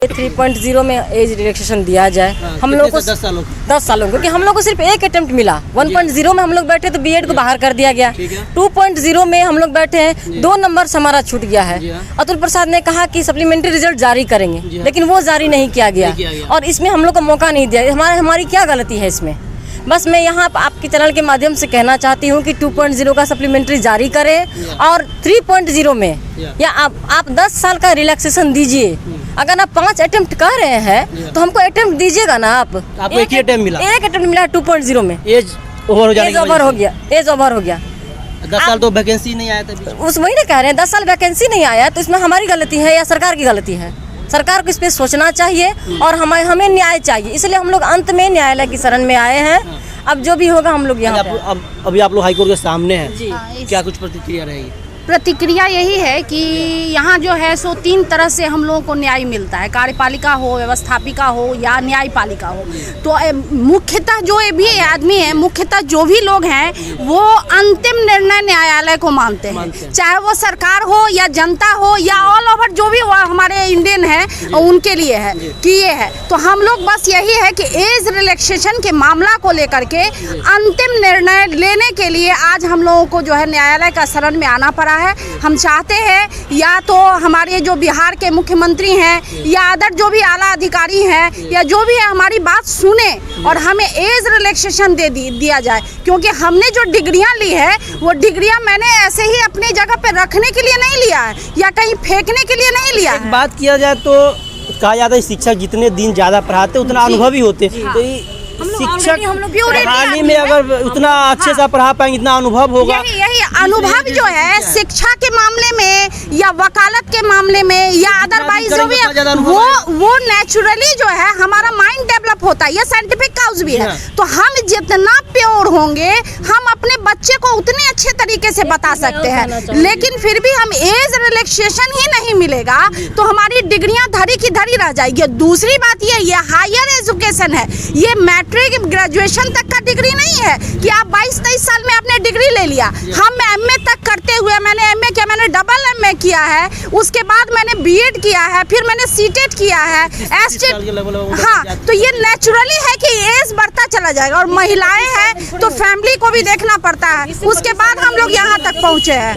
3.0 में age relaxation दिया जाए। हम लोग को 10 सालों क्योंकि हम लोग को सिर्फ एक अटेम्प्ट मिला। 1.0 में हम लोग बैठे तो बीएड को बाहर कर दिया गया। 2.0 में हम लोग बैठे हैं, 2 नंबर से हमारा छूट गया है। अतुल प्रसाद ने कहा कि सप्लीमेंट्री रिजल्ट जारी करेंगे, लेकिन वो जारी नहीं किया गया और इसमें हम लोग को मौका नहीं दिया। हमारी क्या गलती है इसमें? बस मैं यहाँ आपके चैनल के माध्यम से कहना चाहती हूँ कि 2.0 का सप्लीमेंट्री जारी करें और 3.0 में या आप 10 साल का रिलैक्सेशन दीजिए। अगर आप 5 अटेम्प्ट कर रहे हैं तो हमको अटेम्प्ट दीजिएगा ना। आपको एक अटेम्प्ट मिला 2.0 में। एज ओवर हो गया। 10 साल तो वैकेंसी नहीं आया था। उस वही ना कह रहे हैं, 10 साल वैकेंसी नहीं आया तो इसमें हमारी गलती है या सरकार की गलती है? सरकार को इस पे सोचना चाहिए और हमें न्याय चाहिए। इसलिए हम लोग अंत में न्यायालय की शरण में आए हैं। अब जो भी होगा हम लोग यहाँ अभी आप लोग हाईकोर्ट के सामने हैं, क्या कुछ प्रतिक्रिया रहेगी? प्रतिक्रिया यही है कि यहाँ जो है सो 3 तरह से हम लोगों को न्याय मिलता है, कार्यपालिका हो, व्यवस्थापिका हो या न्यायपालिका हो। तो मुख्यतः जो भी आदमी है, मुख्यतः जो भी लोग हैं वो अंतिम निर्णय न्यायालय को मानते हैं, चाहे वो सरकार हो या जनता हो या ऑल ओवर जो भी हमारे इंडियन है उनके लिए है कि ये है। तो हम लोग बस यही है कि एज रिलैक्सेशन के मामला को लेकर के अंतिम निर्णय लेने के लिए आज हम लोगों को जो है न्यायालय का शरण में आना पड़ा है। हम चाहते हैं या तो हमारे जो बिहार के मुख्यमंत्री हैं या अदर जो भी आला अधिकारी हैं या जो भी है हमारी बात सुने और हमें एज रिलैक्सेशन दिया जाए, क्योंकि हमने जो डिग्रियां ली है वो डिग्रियां मैंने ऐसे ही अपनी जगह पे रखने के लिए नहीं लिया है या कहीं फेंकने के लिए नहीं लिया है। बात किया जाए तो कहा जाता है शिक्षक जितने दिन ज़्यादा पढ़ाते उतना अनुभवी होते। तो शिक्षक हाल में अगर उतना अच्छे से पढ़ा पाएंगे, इतना अनुभव होगा। यही अनुभव जो है शिक्षा के मामले में या वकालत के मामले में या अदरवाइज जो भी वो नेचुरली जो है हमारा माइंड डेवलप होता है। ये साइंटिफिक काउज भी है। तो हम जितना प्योर होंगे हम अपने बच्चे को उतने अच्छे तरीके से बता सकते हैं, लेकिन फिर भी हम एज रिलैक्सेशन ही नहीं मिलेगा तो हमारी डिग्रियां धरी की धरी रह जाएगी। दूसरी बात ये हायर एजुकेशन है, ये मैट्रिक ग्रेजुएशन तक का डिग्री नहीं है कि आप 22-23 साल में आपने डिग्री ले लिया। हम एमए तक करते हुए मैंने एमए किया, मैंने डबल एमए किया है, उसके बाद मैंने बीएड किया है, फिर मैंने सीटेट किया है, एसटेट। हाँ, तो ये नेचुरली है कि एज बढ़ता चला जाएगा और महिलाएं हैं तो फैमिली को भी देखना पड़ता है। उसके बाद हम लोग यहाँ तक पहुँचे हैं,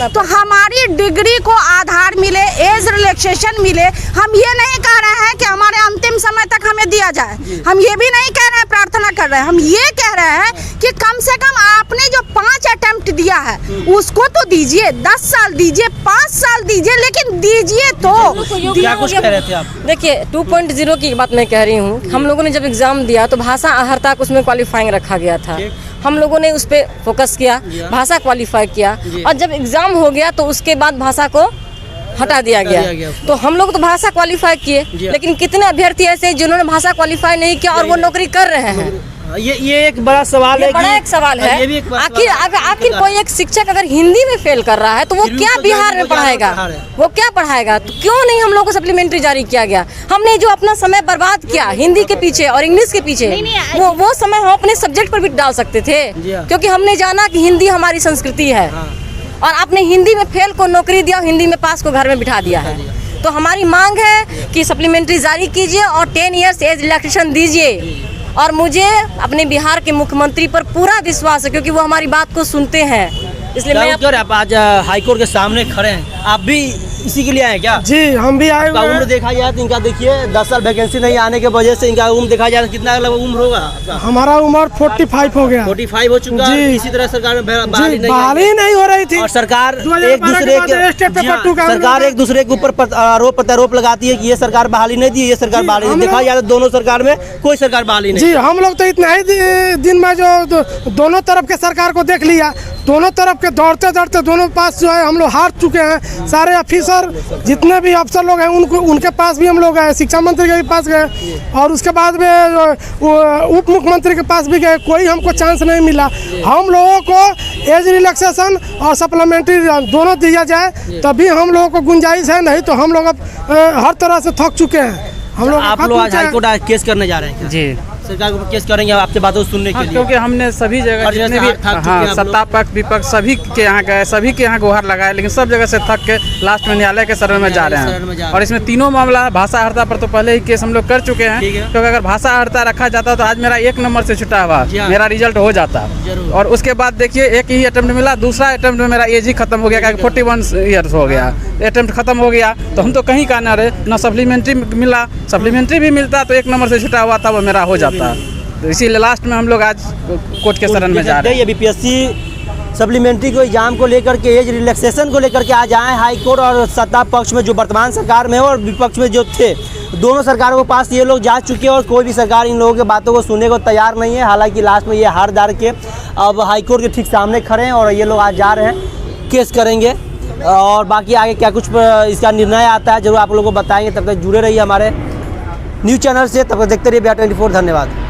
तो हमारी डिग्री को आधार मिले, एज रिलैक्सेशन मिले। हम ये नहीं कह रहे हैं कि हमारे अंतिम समय तक हमें दिया जाए, हम ये भी नहीं कह रहे हैं, प्रार्थना कर रहे हैं। हम ये कह रहे हैं कि कम से कम आपने जो 5 अटेम्प्ट दिया है उसको तो दीजिए, 10 साल दीजिए, 5 साल दीजिए, लेकिन दीजिए तो। क्या कुछ कह रहे थे आप? देखिए 2.0 की बात मैं कह रही हूँ। हम लोगों ने जब एग्जाम दिया तो भाषा आहर तक उसमें क्वालिफाइंग रखा गया था। हम लोगों ने उस पर फोकस किया, भाषा क्वालिफाई किया और जब एग्जाम हो गया तो उसके बाद भाषा को हटा दिया गया। तो हम लोग तो भाषा क्वालिफाई किए, लेकिन कितने अभ्यर्थी ऐसे जिन्होंने भाषा क्वालिफाई नहीं किया और वो नौकरी कर रहे हैं? ये एक बड़ा सवाल है। बड़ा एक सवाल है। आखिर कोई एक शिक्षक अगर हिंदी में फेल कर रहा है तो वो क्या बिहार में पढ़ाएगा? वो क्या पढ़ाएगा? तो क्यों नहीं हम लोग को सप्लीमेंट्री जारी किया गया? हमने जो अपना समय बर्बाद किया हिंदी के पीछे और इंग्लिश के पीछे, वो समय हम अपने सब्जेक्ट पर भी डाल सकते थे, क्योंकि हमने जाना कि हिंदी हमारी संस्कृति है। और आपने हिंदी में फेल को नौकरी दिया, हिंदी में पास को घर में बिठा दिया है। तो हमारी मांग है कि सप्लीमेंट्री जारी कीजिए और 10 ईयर्स एज रिलैक्सेशन दीजिए। और मुझे अपने बिहार के मुख्यमंत्री पर पूरा विश्वास है, क्योंकि वो हमारी बात को सुनते हैं। इसलिए मैं आप आज हाईकोर्ट के सामने खड़े हैं, आप भी इसी के लिए आए क्या? जी, हम भी आए। उम्र देखा जाए तो इनका देखिए 10 साल वैकेंसी नहीं आने की वजह से इनका उम्र देखा जाए तो कितना उम्र होगा? हमारा उम्र 45 हो गया। 45 हो चुका है। इसी तरह सरकार में बहाली नहीं हो रही थी और सरकार एक दूसरे के ऊपर आरोप प्रत्यारोप लगाती है कि ये सरकार बहाली नहीं दी, ये सरकार बहाली नहीं। देखा जाए तो दोनों सरकार में कोई सरकार बहाली नहीं। जी, हम लोग तो इतना ही दिन में जो दोनों तरफ के सरकार को देख लिया, दोनों तरफ के दौड़ते दोनों पास जो है हम लोग हार चुके हैं। सारे ऑफिसर जितने भी अफसर लोग हैं उनके पास भी हम लोग गए, शिक्षा मंत्री के पास गए और उसके बाद में उप मुख्यमंत्री के पास भी गए, कोई हमको चांस नहीं मिला। हम लोगों को एज रिलैक्सेशन और सप्लीमेंट्री दोनों दिया जाए तभी हम लोगों को गुंजाइश है, नहीं तो हम लोग अब हर तरह से थक चुके हैं। हम लोग आप लोग आज हाईकोर्ट केस करने जा रहे हैं? जी, सरकार को केस करेंगे आपसे बातों को सुनने के लिए? क्योंकि हमने सभी जगह हर जगह जितने से भी थक चुके हैं आप सत्ता पक्ष विपक्ष सभी के यहाँ गए, सभी के यहाँ गुहार लगाए, लेकिन सब जगह से थक के लास्ट में न्यायालय के शरण में जा रहे हैं। और इसमें तीनों मामला भाषा हड़ता पर तो पहले ही केस हम लोग कर चुके हैं, क्योंकि अगर भाषा हड़ता रखा जाता तो आज मेरा 1 नंबर से छुटा हुआ मेरा रिजल्ट हो जाता। और उसके बाद देखिए एक ही अटेम्प्ट मिला, दूसरा अटेम्प्ट में मेरा एज ही खत्म हो गया, 41 ईयर्स हो गया, अटेम्प्ट खत्म हो गया। तो हम तो कहीं का ना रहे, ना सप्लीमेंट्री मिला, सप्लीमेंट्री भी मिलता तो 1 नंबर से छुटा हुआ था वो मेरा हो जाता। तो इसीलिए लास्ट में हम लोग आज कोर्ट के शरण में जा रहे हैं। ये बीपीएससी सप्लीमेंट्री को एग्जाम को लेकर के, एज रिलैक्सेशन को लेकर के आज आए हाई कोर्ट, और सत्ता पक्ष में जो वर्तमान सरकार में है और विपक्ष में जो थे, दोनों सरकारों के पास ये लोग जा चुके हैं और कोई भी सरकार इन लोगों की बातों को सुनने को तैयार नहीं है। हालांकि लास्ट में ये हार दार के अब हाई कोर्ट के ठीक सामने खड़े हैं और ये लोग आज जा रहे हैं, केस करेंगे और बाकी आगे क्या कुछ इसका निर्णय आता है जरूर आप लोगों को बताएंगे। तब तक जुड़े रहिए हमारे न्यूज़ चैनल से, तब तक देखते रहिए बिहार 24। धन्यवाद।